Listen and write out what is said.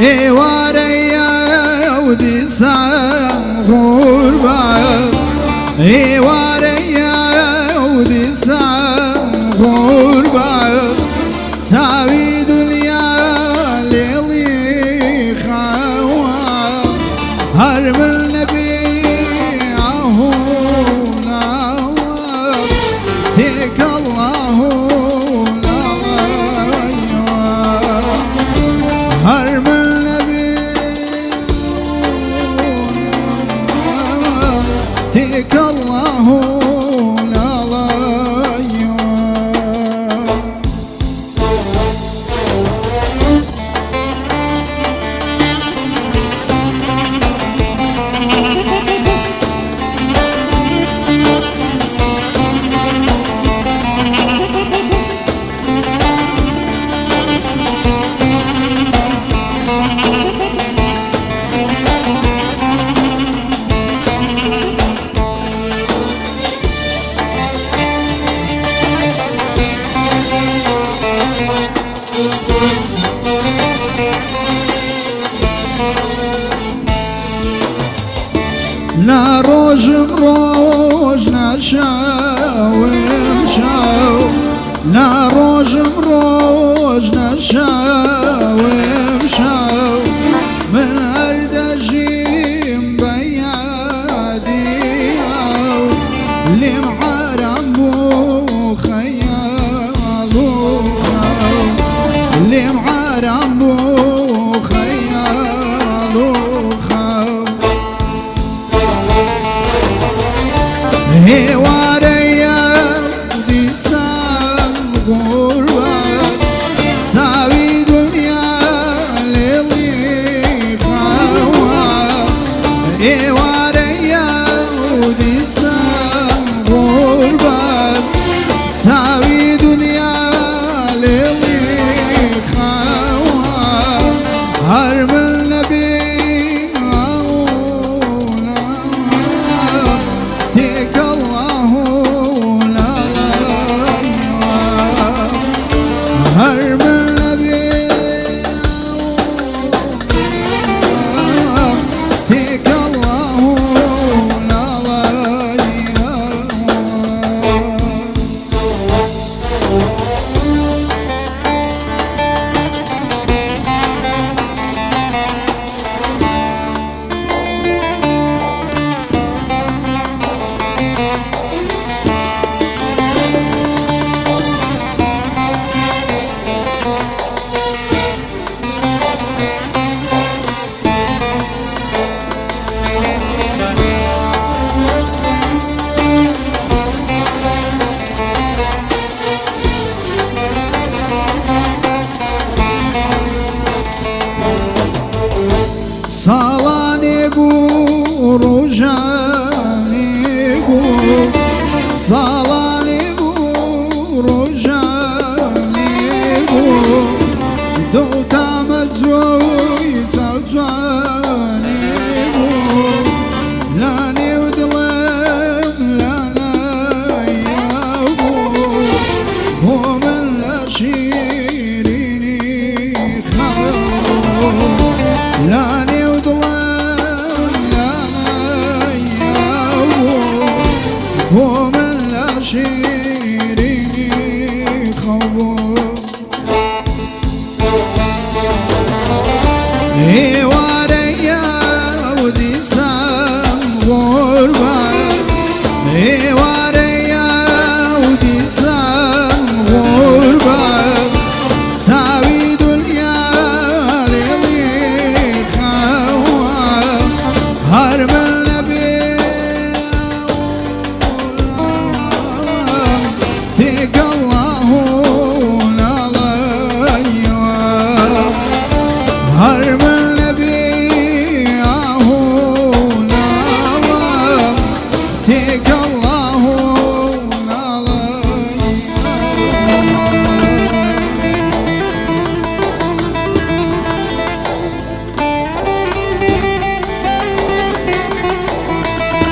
واريا ودي سام غربة واريا ودي سام غربة ساوي دنيا ليلي خوا هرم النبي عهونا تيك الله هرم النبي تيك الله نا روجم روج نشاو مشاو نا روجم روج نشاو مشاو من أردجيم بيادي اللي معارم بو خيالو اللي معارم بو خيالو واريا دي سام غربة ساوي دنيا ليلي خوا واريا دي سام غربة ساوي دنيا ليلي خوا هرم النبي هرم النبي فيك الله صالاني بو رجاني بو صالاني بو رجاني بو دلتا مزروي تزواني بو لاني ودلم لانا يا بو من لا شيريني خلو لاني ومن لا شيري خوف